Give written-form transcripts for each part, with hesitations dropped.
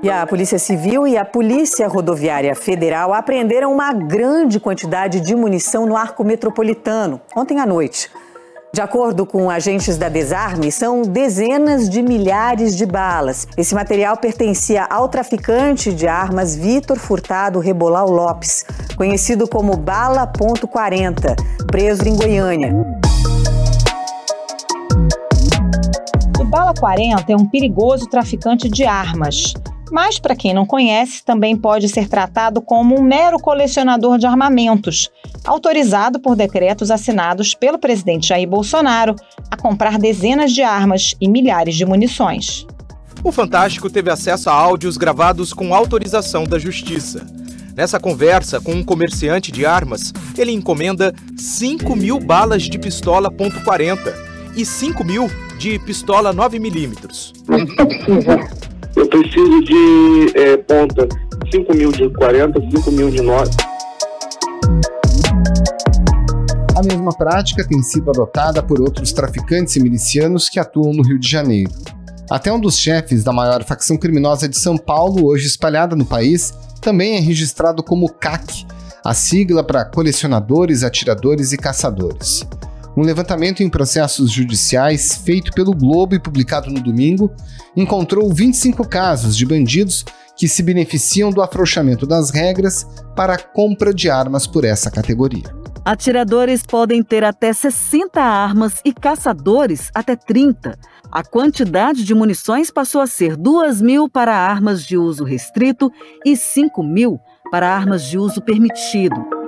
E a Polícia Civil e a Polícia Rodoviária Federal apreenderam uma grande quantidade de munição no Arco Metropolitano, ontem à noite. De acordo com agentes da Desarme, são dezenas de milhares de balas. Esse material pertencia ao traficante de armas Vitor Furtado Rebolau Lopes, conhecido como Bala.40, preso em Goiânia. O Bala 40 é um perigoso traficante de armas. Mas, para quem não conhece, também pode ser tratado como um mero colecionador de armamentos, autorizado por decretos assinados pelo presidente Jair Bolsonaro a comprar dezenas de armas e milhares de munições. O Fantástico teve acesso a áudios gravados com autorização da Justiça. Nessa conversa com um comerciante de armas, ele encomenda 5.000 balas de pistola .40 e 5.000 de pistola 9mm. Eu preciso de ponta 5.000 de 40, 5.000 de 9. A mesma prática tem sido adotada por outros traficantes e milicianos que atuam no Rio de Janeiro. Até um dos chefes da maior facção criminosa de São Paulo, hoje espalhada no país, também é registrado como CAC, a sigla para Colecionadores, Atiradores e Caçadores. Um levantamento em processos judiciais feito pelo Globo e publicado no domingo encontrou 25 casos de bandidos que se beneficiam do afrouxamento das regras para a compra de armas por essa categoria. Atiradores podem ter até 60 armas e caçadores até 30. A quantidade de munições passou a ser 2.000 para armas de uso restrito e 5.000 para armas de uso permitido.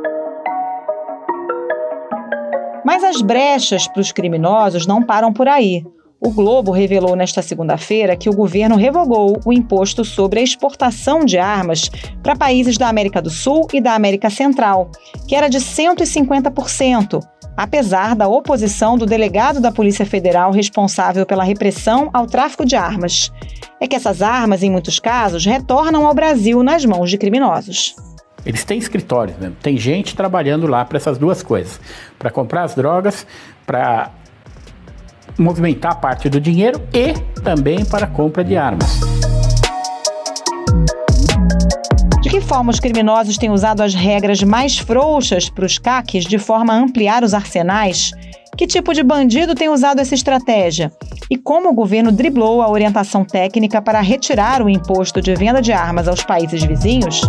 Mas as brechas para os criminosos não param por aí. O Globo revelou nesta segunda-feira que o governo revogou o imposto sobre a exportação de armas para países da América do Sul e da América Central, que era de 150%, apesar da oposição do delegado da Polícia Federal responsável pela repressão ao tráfico de armas. É que essas armas, em muitos casos, retornam ao Brasil nas mãos de criminosos. Eles têm escritórios, né? Tem gente trabalhando lá para essas duas coisas, para comprar as drogas, para movimentar parte do dinheiro e também para a compra de armas. De que forma os criminosos têm usado as regras mais frouxas para os CACs de forma a ampliar os arsenais? Que tipo de bandido tem usado essa estratégia? E como o governo driblou a orientação técnica para retirar o imposto de venda de armas aos países vizinhos?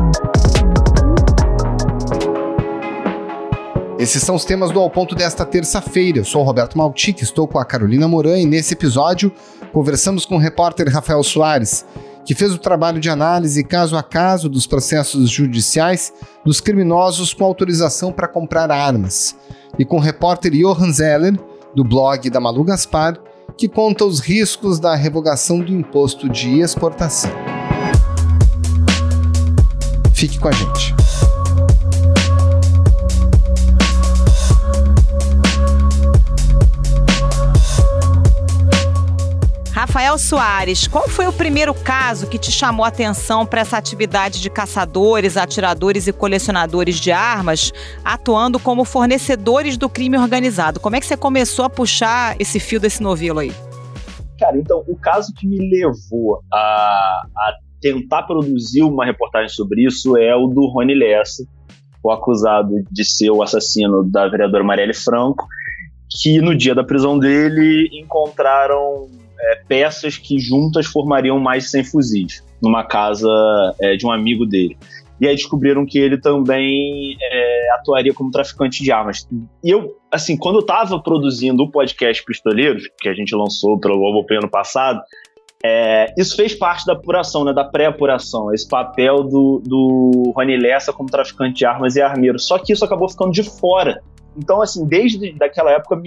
Esses são os temas do Ao Ponto desta terça-feira. Eu sou o Roberto Maltic, estou com a Carolina Moran e nesse episódio conversamos com o repórter Rafael Soares, que fez o trabalho de análise caso a caso dos processos judiciais dos criminosos com autorização para comprar armas, e com o repórter Johan Zeller, do blog da Malu Gaspar, que conta os riscos da revogação do imposto de exportação. Fique com a gente. Rafael Soares, qual foi o primeiro caso que te chamou a atenção para essa atividade de caçadores, atiradores e colecionadores de armas atuando como fornecedores do crime organizado? Como é que você começou a puxar esse fio desse novelo aí? Cara, então, o caso que me levou a tentar produzir uma reportagem sobre isso é o do Rony Lessa, o acusado de ser o assassino da vereadora Marielle Franco, que no dia da prisão dele encontraram peças que juntas formariam mais de 100 fuzis, numa casa de um amigo dele. E aí descobriram que ele também atuaria como traficante de armas. E eu, assim, quando eu estava produzindo o podcast Pistoleiros, que a gente lançou pelo Globoplay ano passado, isso fez parte da apuração, né, da pré-apuração, esse papel do Rony Lessa como traficante de armas e armeiro. Só que isso acabou ficando de fora. Então, assim, desde daquela época,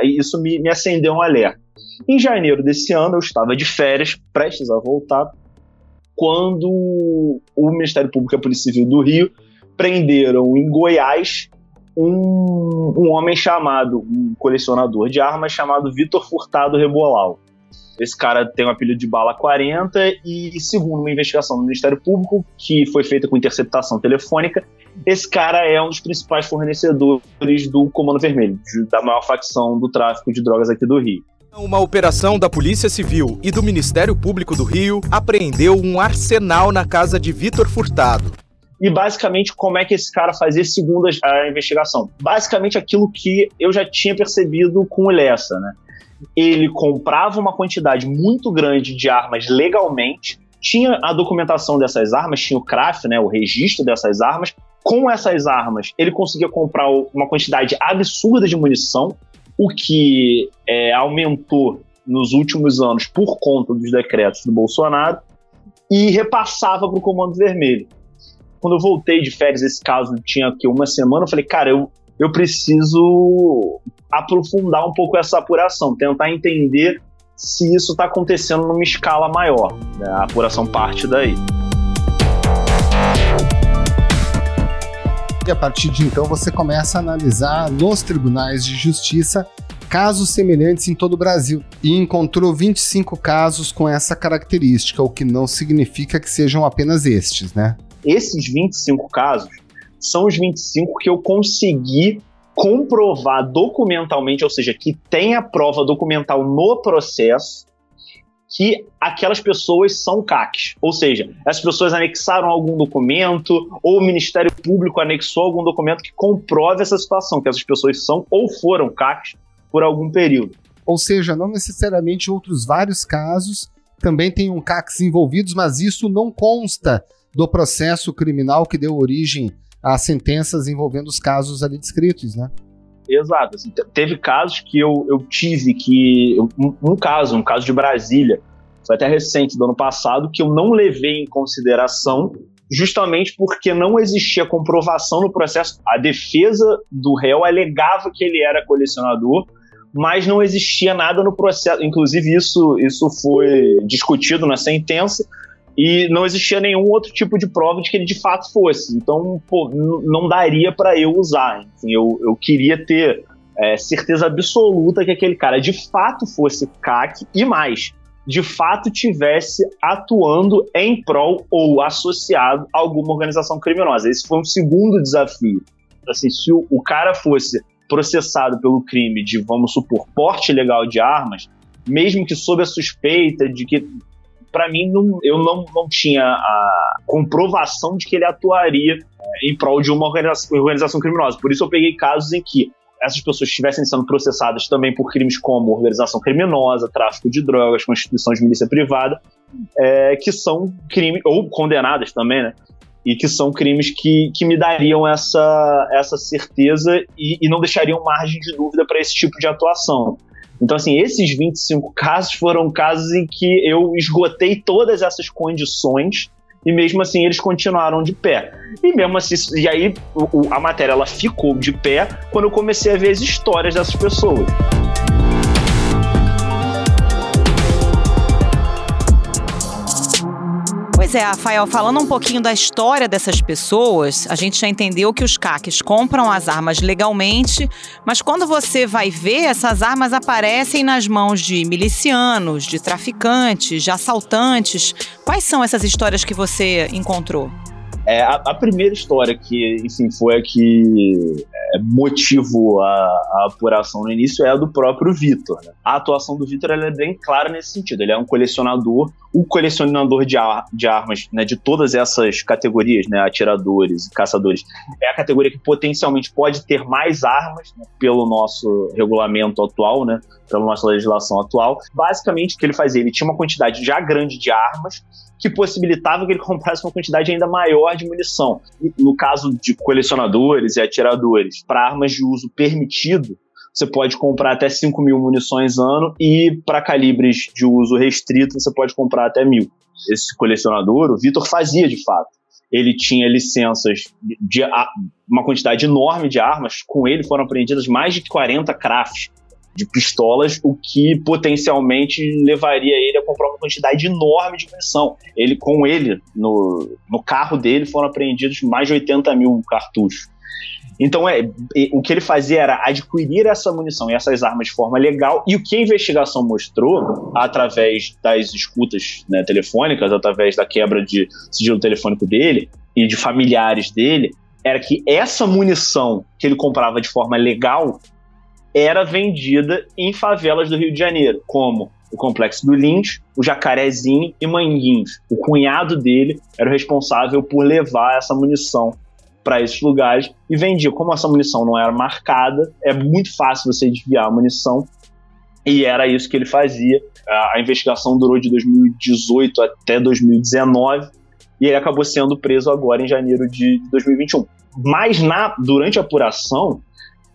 isso me acendeu um alerta. Em janeiro desse ano, eu estava de férias, prestes a voltar, quando o Ministério Público e a Polícia Civil do Rio prenderam em Goiás um homem um colecionador de armas chamado Vitor Furtado Rebolau. Esse cara tem o apelido de Bala 40 e, segundo uma investigação do Ministério Público, que foi feita com interceptação telefônica, esse cara é um dos principais fornecedores do Comando Vermelho, da maior facção do tráfico de drogas aqui do Rio. Uma operação da Polícia Civil e do Ministério Público do Rio apreendeu um arsenal na casa de Vitor Furtado. E basicamente como é que esse cara fazia segundo a investigação? Basicamente aquilo que eu já tinha percebido com o Lessa, né? Ele comprava uma quantidade muito grande de armas legalmente, tinha a documentação dessas armas, tinha o CRAF, né, o registro dessas armas. Com essas armas, ele conseguia comprar uma quantidade absurda de munição, o que aumentou nos últimos anos por conta dos decretos do Bolsonaro, e repassava para o Comando Vermelho. Quando eu voltei de férias, esse caso tinha aqui uma semana, eu falei, cara, eu preciso aprofundar um pouco essa apuração, tentar entender se isso está acontecendo numa escala maior, né? A apuração parte daí. E a partir de então você começa a analisar nos tribunais de justiça casos semelhantes em todo o Brasil e encontrou 25 casos com essa característica, o que não significa que sejam apenas estes, né? Esses 25 casos são os 25 que eu consegui comprovar documentalmente, ou seja, que tem a prova documental no processo que aquelas pessoas são CACs. Ou seja, essas pessoas anexaram algum documento ou o Ministério Público anexou algum documento que comprove essa situação, que essas pessoas são ou foram CACs por algum período. Ou seja, não necessariamente outros vários casos também tenham CACs envolvidos, mas isso não consta do processo criminal que deu origem às sentenças envolvendo os casos ali descritos, né? Exato. Assim, teve casos que eu tive que... Um caso de Brasília, foi até recente, do ano passado, que eu não levei em consideração justamente porque não existia comprovação no processo. A defesa do réu alegava que ele era colecionador, mas não existia nada no processo. Inclusive, isso foi discutido na sentença, e não existia nenhum outro tipo de prova de que ele de fato fosse. Então, não daria para eu usar. Enfim, eu queria ter certeza absoluta que aquele cara de fato fosse CAC e mais, de fato tivesse atuando em prol ou associado a alguma organização criminosa. Esse foi um segundo desafio. Assim, se o cara fosse processado pelo crime de, vamos supor, porte ilegal de armas, mesmo que sob a suspeita de que... Para mim, eu não tinha a comprovação de que ele atuaria em prol de uma organização criminosa. Por isso eu peguei casos em que essas pessoas estivessem sendo processadas também por crimes como organização criminosa, tráfico de drogas, constituição de milícia privada, que são crimes, ou condenadas também, né? E que são crimes que me dariam essa certeza e não deixariam margem de dúvida para esse tipo de atuação. Então, assim, esses 25 casos foram casos em que eu esgotei todas essas condições e mesmo assim eles continuaram de pé. E mesmo assim, e aí a matéria ela ficou de pé quando eu comecei a ver as histórias dessas pessoas. Pois é, Rafael, falando um pouquinho da história dessas pessoas, a gente já entendeu que os CACs compram as armas legalmente, mas quando você vai ver, essas armas aparecem nas mãos de milicianos, de traficantes, de assaltantes. Quais são essas histórias que você encontrou? A primeira história que, enfim, foi a que motivou a apuração no início é a do próprio Vitor, né? A atuação do Vitor é bem clara nesse sentido. Ele é um colecionador, o colecionador de armas, né, de todas essas categorias, né, atiradores e caçadores, é a categoria que potencialmente pode ter mais armas, né, pelo nosso regulamento atual, né, pela nossa legislação atual. Basicamente, o que ele fazia? Ele tinha uma quantidade já grande de armas que possibilitava que ele comprasse uma quantidade ainda maior de munição. No caso de colecionadores e atiradores, para armas de uso permitido, você pode comprar até 5 mil munições ano, e para calibres de uso restrito, você pode comprar até 1.000. Esse colecionador, o Vitor, fazia de fato. Ele tinha licenças de uma quantidade enorme de armas. Com ele foram apreendidas mais de 40 crafts de pistolas, o que potencialmente levaria ele a comprar uma quantidade enorme de munição. Com ele, no carro dele, foram apreendidos mais de 80 mil cartuchos. Então, o que ele fazia era adquirir essa munição e essas armas de forma legal, e o que a investigação mostrou, através das escutas, né, telefônicas, através da quebra de sigilo telefônico dele e de familiares dele, era que essa munição que ele comprava de forma legal era vendida em favelas do Rio de Janeiro, como o Complexo do Lins, o Jacarezinho e Manguinhos. O cunhado dele era o responsável por levar essa munição para esses lugares e vendia. Como essa munição não era marcada, é muito fácil você desviar a munição, e era isso que ele fazia. A investigação durou de 2018 até 2019 e ele acabou sendo preso agora em janeiro de 2021. Mas durante a apuração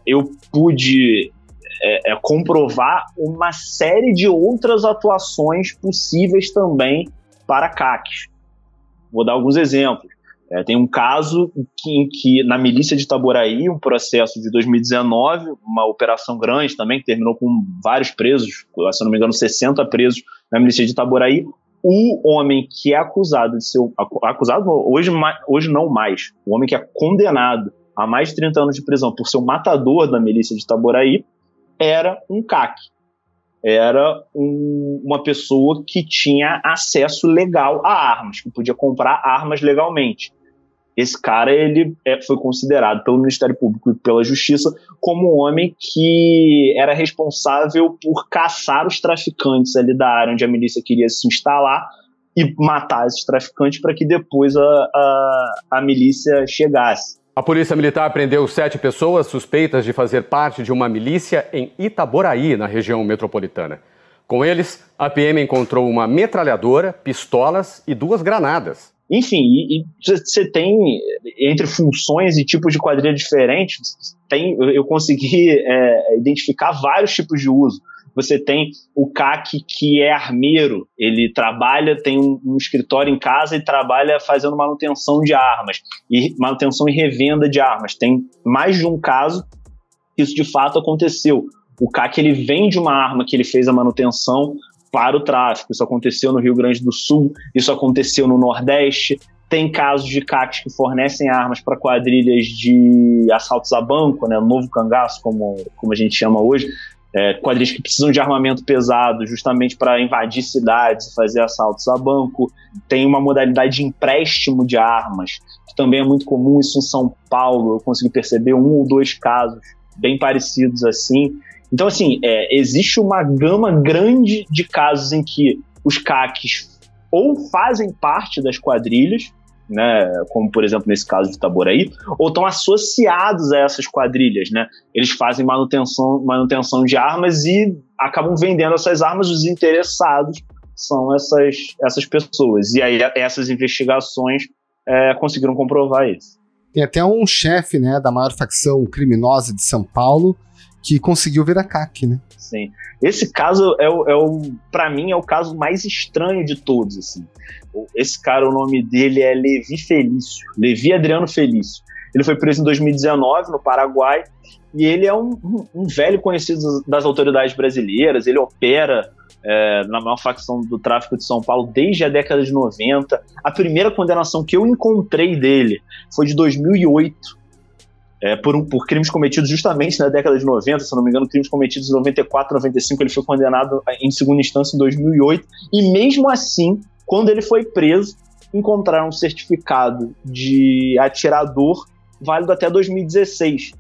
eu pude comprovar uma série de outras atuações possíveis também para CACs. Vou dar alguns exemplos. Tem um caso em que na milícia de Itaboraí, um processo de 2019, uma operação grande também, que terminou com vários presos, se não me engano 60 presos na milícia de Itaboraí. O homem que é acusado de ser... Acusado hoje não mais. O homem que é condenado a mais de 30 anos de prisão por ser o matador da milícia de Itaboraí era um CAC. Era uma pessoa que tinha acesso legal a armas, que podia comprar armas legalmente. Esse cara ele foi considerado pelo Ministério Público e pela Justiça como um homem que era responsável por caçar os traficantes ali da área onde a milícia queria se instalar e matar esses traficantes para que depois a milícia chegasse. A Polícia Militar prendeu 7 pessoas suspeitas de fazer parte de uma milícia em Itaboraí, na região metropolitana. Com eles, a PM encontrou uma metralhadora, pistolas e 2 granadas. Enfim, você tem, entre funções e tipos de quadrilha diferentes, eu consegui identificar vários tipos de uso. Você tem o CAC que é armeiro, ele trabalha, tem um escritório em casa e trabalha fazendo manutenção de armas, e manutenção e revenda de armas. Tem mais de um caso que isso de fato aconteceu. O CAC ele vende uma arma que ele fez a manutenção para o tráfico. Isso aconteceu no Rio Grande do Sul, isso aconteceu no Nordeste. Tem casos de CACs que fornecem armas para quadrilhas de assaltos a banco, né, novo cangaço, como a gente chama hoje, quadrilhas que precisam de armamento pesado justamente para invadir cidades e fazer assaltos a banco. Tem uma modalidade de empréstimo de armas, que também é muito comum, isso em São Paulo. Eu consegui perceber 1 ou 2 casos bem parecidos assim. Então, assim, existe uma gama grande de casos em que os CACs ou fazem parte das quadrilhas, né, como, por exemplo, nesse caso de Itaboraí, ou estão associados a essas quadrilhas, né? Eles fazem manutenção de armas e acabam vendendo essas armas. Os interessados são essas pessoas. E aí essas investigações conseguiram comprovar isso. Tem até um chefe, né, da maior facção criminosa de São Paulo que conseguiu virar CAC, né? Sim. Esse caso, para mim, é o caso mais estranho de todos, assim. Esse cara, o nome dele é Levi Adriano Felício. Ele foi preso em 2019, no Paraguai, e ele é um velho conhecido das autoridades brasileiras. Ele opera na maior facção do tráfico de São Paulo desde a década de 90. A primeira condenação que eu encontrei dele foi de 2008, por crimes cometidos justamente na década de 90, se não me engano, crimes cometidos em 94, 95, ele foi condenado em segunda instância em 2008, e mesmo assim, quando ele foi preso, encontraram um certificado de atirador válido até 2016.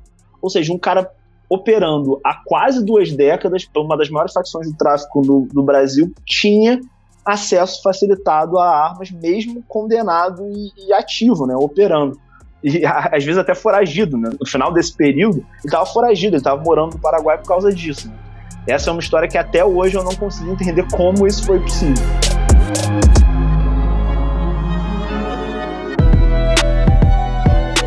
Ou seja, um cara operando há quase 2 décadas, por uma das maiores facções do tráfico no Brasil, tinha acesso facilitado a armas, mesmo condenado e ativo, né, operando. E às vezes até foragido, né? No final desse período, ele estava foragido, ele estava morando no Paraguai por causa disso, né? Essa é uma história que até hoje eu não consegui entender como isso foi possível.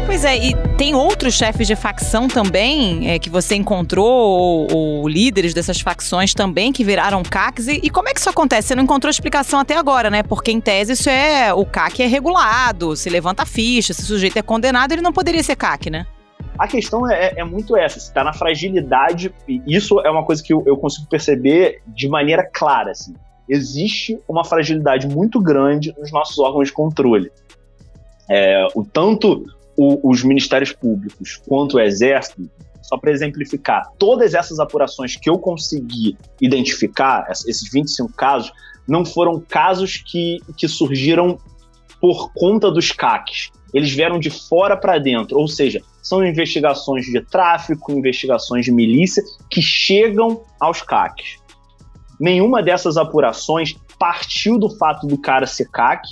Pois é, e tem outros chefes de facção também que você encontrou, ou líderes dessas facções também que viraram CACs, e como é que isso acontece? Você não encontrou explicação até agora, né? Porque em tese isso o CAC é regulado, se levanta a ficha, se o sujeito é condenado, ele não poderia ser CAC, né? A questão é muito essa, está na fragilidade, e isso é uma coisa que eu consigo perceber de maneira clara, assim. Existe uma fragilidade muito grande nos nossos órgãos de controle. Tanto os ministérios públicos quanto o Exército, só para exemplificar, todas essas apurações que eu consegui identificar, esses 25 casos, não foram casos que surgiram por conta dos CACs. Eles vieram de fora para dentro, ou seja, são investigações de tráfico, investigações de milícia que chegam aos CACs. Nenhuma dessas apurações partiu do fato do cara ser CAC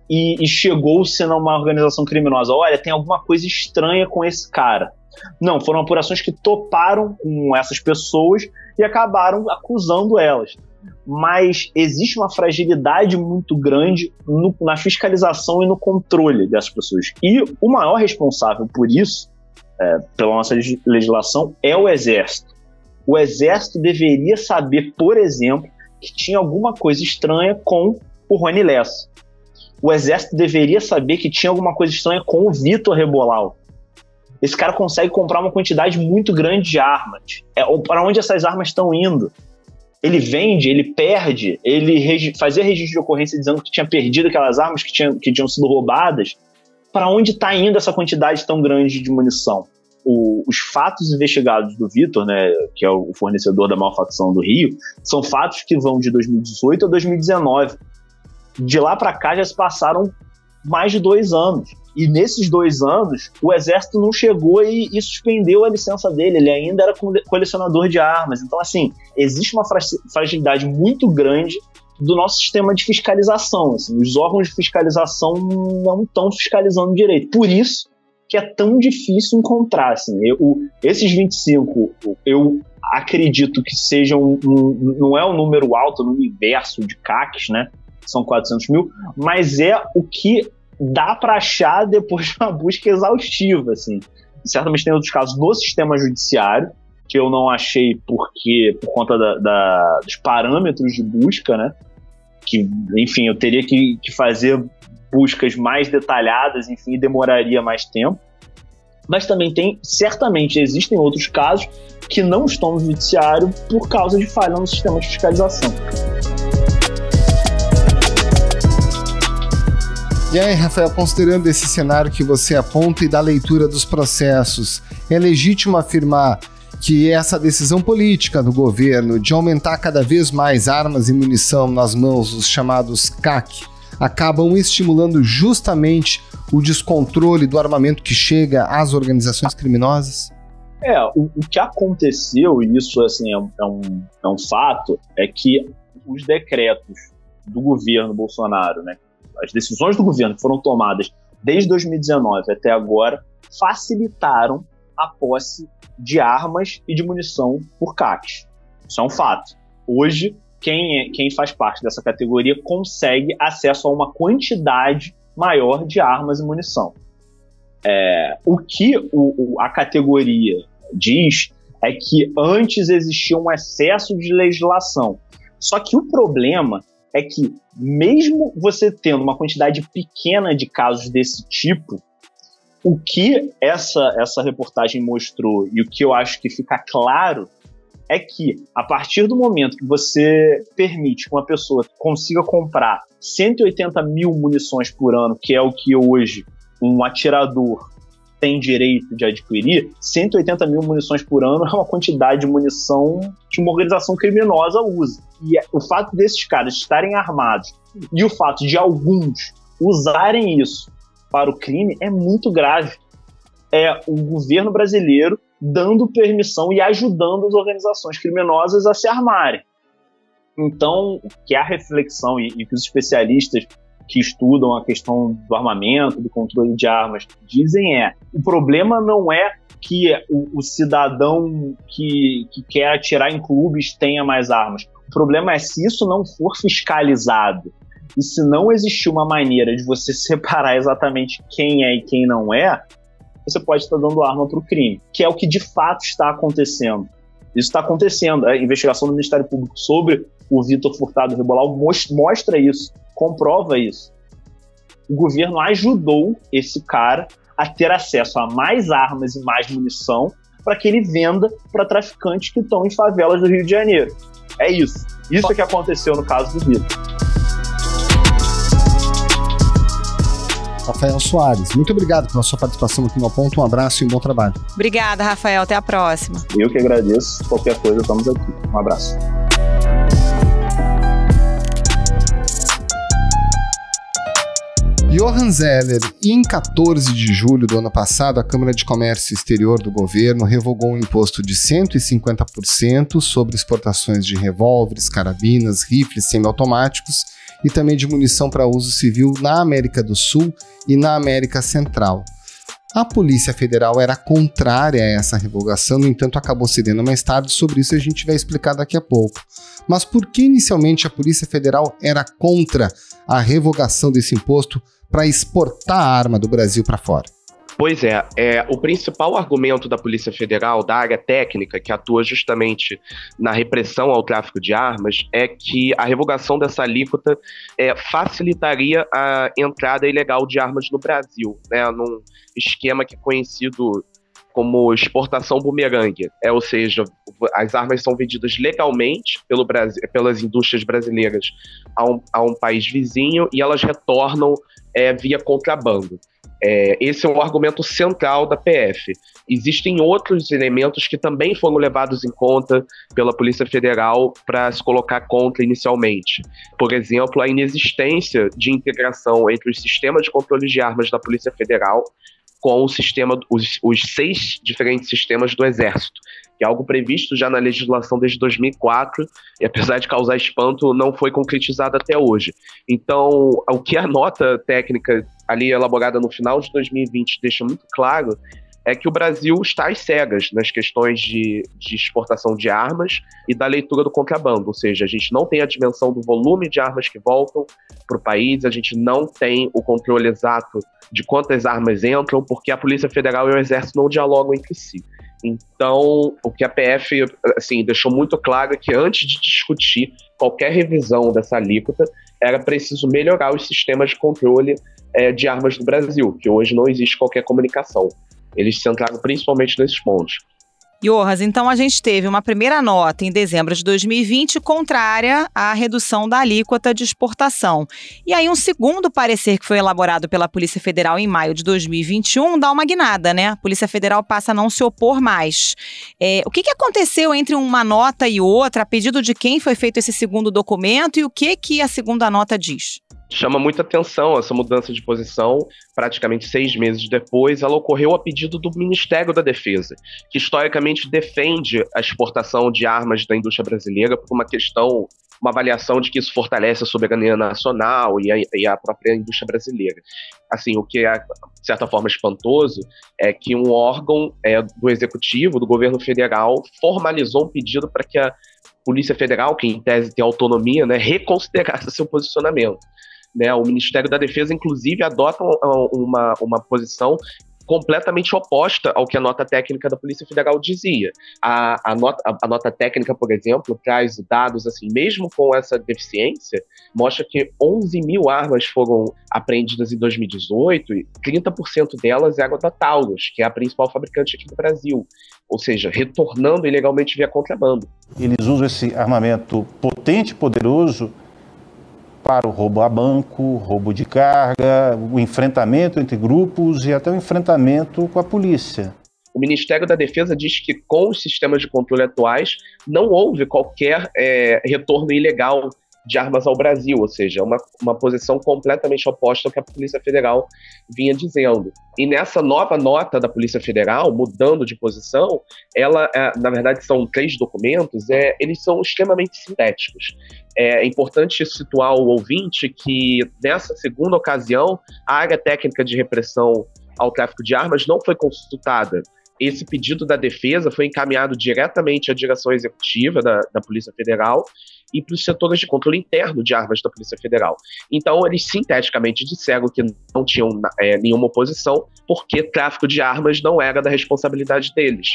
e chegou-se numa organização criminosa. Olha, tem alguma coisa estranha com esse cara. Não, foram apurações que toparam com essas pessoas e acabaram acusando elas. Mas existe uma fragilidade muito grande na fiscalização e no controle dessas pessoas. E o maior responsável por isso, pela nossa legislação, é o Exército. O Exército deveria saber, por exemplo, que tinha alguma coisa estranha com o Rony Lessa. O Exército deveria saber que tinha alguma coisa estranha com o Vitor Rebolau. Esse cara consegue comprar uma quantidade muito grande de armas. Para onde essas armas estão indo? Ele vende, ele perde, ele fazia registro de ocorrência dizendo que tinha perdido aquelas armas que tinham sido roubadas. Para onde está indo essa quantidade tão grande de munição? Os fatos investigados do Vitor, né, que é o fornecedor da malfacção do Rio, são fatos que vão de 2018 a 2019. De lá para cá já se passaram mais de 2 anos. E nesses 2 anos, o Exército não chegou e suspendeu a licença dele. Ele ainda era colecionador de armas. Então, assim, existe uma fragilidade muito grande do nosso sistema de fiscalização. Assim, os órgãos de fiscalização não estão fiscalizando direito. Por isso que é tão difícil encontrar. Assim, esses 25, eu acredito que sejam não é um número alto no universo de CACs, né? São 400 mil, mas é o que dá para achar depois de uma busca exaustiva, assim. Certamente tem outros casos no sistema judiciário, que eu não achei por conta dos parâmetros de busca, né? Que, enfim, eu teria que fazer buscas mais detalhadas, enfim, demoraria mais tempo. Mas também certamente existem outros casos que não estão no judiciário por causa de falha no sistema de fiscalização. E aí, Rafael, considerando esse cenário que você aponta e da leitura dos processos, é legítimo afirmar que essa decisão política do governo de aumentar cada vez mais armas e munição nas mãos dos chamados CAC acabam estimulando justamente o descontrole do armamento que chega às organizações criminosas? O que aconteceu, e isso assim, é um fato, é que os decretos do governo Bolsonaro, né, as decisões do governo que foram tomadas desde 2019 até agora facilitaram a posse de armas e de munição por CACs. Isso é um fato. Hoje, quem faz parte dessa categoria consegue acesso a uma quantidade maior de armas e munição. O que a categoria diz é que antes existia um excesso de legislação. Só que o problema é que, mesmo você tendo uma quantidade pequena de casos desse tipo, o que essa reportagem mostrou e o que eu acho que fica claro é que, a partir do momento que você permite que uma pessoa consiga comprar 180 mil munições por ano, que é o que hoje um atirador tem direito de adquirir, 180 mil munições por ano é uma quantidade de munição que uma organização criminosa usa. E o fato desses caras estarem armados e o fato de alguns usarem isso para o crime é muito grave. É o governo brasileiro dando permissão e ajudando as organizações criminosas a se armarem. Então, que a reflexão e que os especialistas que estudam a questão do armamento, do controle de armas, dizem o problema não é que o cidadão que quer atirar em clubes tenha mais armas. O problema é se isso não for fiscalizado e se não existir uma maneira de você separar exatamente quem é e quem não é, você pode estar dando arma para o crime, que é o que de fato está acontecendo. Isso está acontecendo. A investigação do Ministério Público sobre o Vitor Furtado Rebolau mostra isso, comprova isso. O governo ajudou esse cara a ter acesso a mais armas e mais munição para que ele venda para traficantes que estão em favelas do Rio de Janeiro. É isso. Isso é que aconteceu no caso do Vitor. Rafael Soares, muito obrigado pela sua participação aqui no Ponto. Um abraço e um bom trabalho. Obrigada, Rafael. Até a próxima. Eu que agradeço. Qualquer coisa, estamos aqui. Um abraço. Johan Zeller, em 14 de julho do ano passado, a Câmara de Comércio Exterior do governo revogou um imposto de 150% sobre exportações de revólveres, carabinas, rifles semiautomáticos e também de munição para uso civil na América do Sul e na América Central. A Polícia Federal era contrária a essa revogação, no entanto acabou cedendo mais tarde. Sobre isso a gente vai explicar daqui a pouco. Mas por que inicialmente a Polícia Federal era contra a revogação desse imposto para exportar a arma do Brasil para fora? Pois é, o principal argumento da Polícia Federal, da área técnica, que atua justamente na repressão ao tráfico de armas, é que a revogação dessa alíquota facilitaria a entrada ilegal de armas no Brasil, né, num esquema que é conhecido como exportação bumerangue, ou seja, as armas são vendidas legalmente pelo Brasil, pelas indústrias brasileiras a um país vizinho e elas retornam via contrabando. Esse é um argumento central da PF. Existem outros elementos que também foram levados em conta pela Polícia Federal para se colocar contra inicialmente. Por exemplo, a inexistência de integração entre os sistemas de controle de armas da Polícia Federal com os 6 diferentes sistemas do Exército, que é algo previsto já na legislação desde 2004, e apesar de causar espanto, não foi concretizado até hoje. Então, o que a nota técnica ali elaborada no final de 2020 deixa muito claro é que o Brasil está às cegas nas questões de exportação de armas e da leitura do contrabando, ou seja, a gente não tem a dimensão do volume de armas que voltam para o país, a gente não tem o controle exato de quantas armas entram, porque a Polícia Federal e o Exército não dialogam entre si. Então, o que a PF deixou muito claro é que antes de discutir qualquer revisão dessa alíquota, era preciso melhorar os sistemas de controle de armas do Brasil, que hoje não existe qualquer comunicação. Eles se centraram principalmente nesses pontos. Johan, então a gente teve uma primeira nota em dezembro de 2020 contrária à redução da alíquota de exportação. E aí um segundo parecer que foi elaborado pela Polícia Federal em maio de 2021 dá uma guinada, né? A Polícia Federal passa a não se opor mais. O que aconteceu entre uma nota e outra? A pedido de quem foi feito esse segundo documento e o que a segunda nota diz? Chama muita atenção essa mudança de posição. Praticamente 6 meses depois, ela ocorreu a pedido do Ministério da Defesa, que historicamente defende a exportação de armas da indústria brasileira por uma avaliação de que isso fortalece a soberania nacional e a própria indústria brasileira. Assim, o que é, de certa forma, espantoso é que um órgão do Executivo, do governo federal, formalizou um pedido para que a Polícia Federal, que em tese tem autonomia, né, reconsiderasse seu posicionamento. O Ministério da Defesa, inclusive, adota uma posição completamente oposta ao que a nota técnica da Polícia Federal dizia. A nota técnica, por exemplo, traz dados, assim, mesmo com essa deficiência, mostra que 11 mil armas foram apreendidas em 2018 e 30% delas eram da Taurus, que é a principal fabricante aqui do Brasil, ou seja, retornando ilegalmente via contrabando. Eles usam esse armamento potente e poderoso para o roubo a banco, roubo de carga, o enfrentamento entre grupos e até o enfrentamento com a polícia. O Ministério da Defesa diz que com os sistemas de controle atuais não houve qualquer retorno ilegal de armas ao Brasil, ou seja, uma posição completamente oposta ao que a Polícia Federal vinha dizendo. E nessa nova nota da Polícia Federal, mudando de posição, ela, na verdade, são 3 documentos, eles são extremamente sintéticos. É importante situar o ouvinte que, nessa segunda ocasião, a área técnica de repressão ao tráfico de armas não foi consultada. Esse pedido da defesa foi encaminhado diretamente à direção executiva da Polícia Federal e para os setores de controle interno de armas da Polícia Federal. Então, eles sinteticamente disseram que não tinham nenhuma oposição, porque tráfico de armas não era da responsabilidade deles.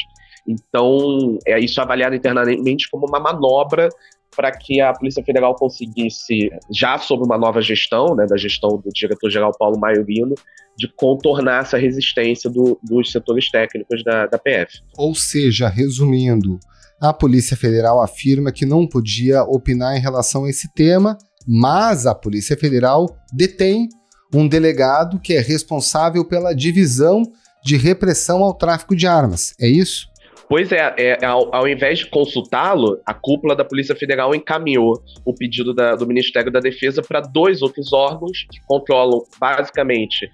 Então, isso é avaliado internamente como uma manobra para que a Polícia Federal conseguisse, já sob uma nova gestão, da gestão do diretor-geral Paulo Maiorino, de contornar essa resistência dos setores técnicos da PF. Ou seja, resumindo, a Polícia Federal afirma que não podia opinar em relação a esse tema, mas a Polícia Federal detém um delegado que é responsável pela divisão de repressão ao tráfico de armas. É isso? Pois é, ao invés de consultá-lo, a cúpula da Polícia Federal encaminhou o pedido do Ministério da Defesa para 2 outros órgãos que controlam basicamente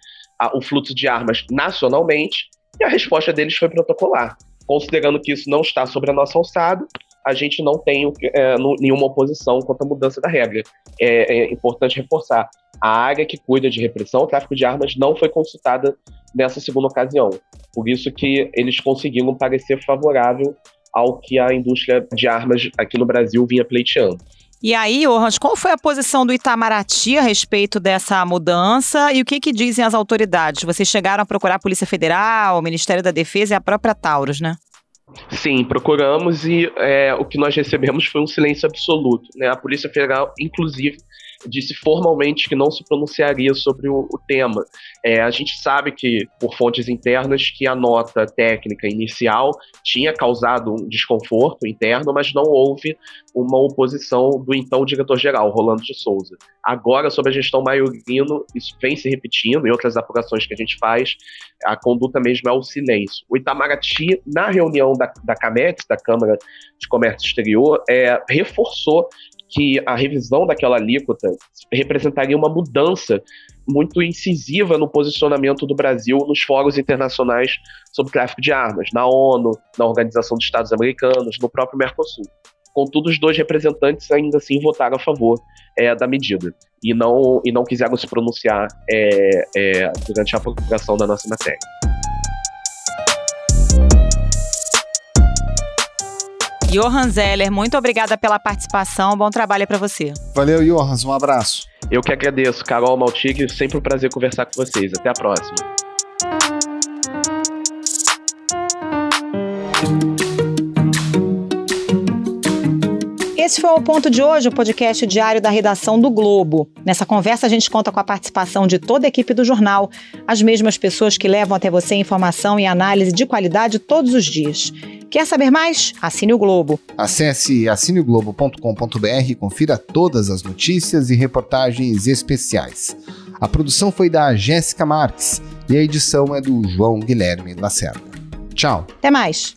o fluxo de armas nacionalmente, e a resposta deles foi protocolar. Considerando que isso não está sobre a nossa alçada, a gente não tem nenhuma oposição quanto à mudança da regra. É importante reforçar, a área que cuida de repressão ao tráfico de armas não foi consultada nessa segunda ocasião. Por isso que eles conseguiram um parecer favorável ao que a indústria de armas aqui no Brasil vinha pleiteando. E aí, Johannes, qual foi a posição do Itamaraty a respeito dessa mudança e o que dizem as autoridades? Vocês chegaram a procurar a Polícia Federal, o Ministério da Defesa e a própria Taurus, né? Sim, procuramos e o que nós recebemos foi um silêncio absoluto, né? A Polícia Federal, inclusive, disse formalmente que não se pronunciaria sobre o tema. A gente sabe que, por fontes internas, que a nota técnica inicial tinha causado um desconforto interno, mas não houve uma oposição do então diretor-geral, Rolando de Souza. Agora, sob a gestão Maiorino, isso vem se repetindo, em outras apurações que a gente faz, a conduta mesmo é o silêncio. O Itamaraty, na reunião da CAMEX, da Câmara de Comércio Exterior, reforçou que a revisão daquela alíquota representaria uma mudança muito incisiva no posicionamento do Brasil nos fóruns internacionais sobre tráfico de armas, na ONU, na Organização dos Estados Americanos, no próprio Mercosul. Contudo, os 2 representantes ainda assim votaram a favor da medida e não quiseram se pronunciar durante a publicação da nossa matéria. Johannes Zeller, muito obrigada pela participação, bom trabalho para você. Valeu, Johannes, um abraço. Eu que agradeço, Carol Maltig, sempre um prazer conversar com vocês. Até a próxima. Esse foi o Ponto de hoje, o podcast diário da redação do Globo. Nessa conversa a gente conta com a participação de toda a equipe do jornal, as mesmas pessoas que levam até você informação e análise de qualidade todos os dias. Quer saber mais? Assine o Globo. Acesse assineoglobo.com.br e confira todas as notícias e reportagens especiais. A produção foi da Jéssica Marques e a edição é do João Guilherme Lacerda. Tchau. Até mais.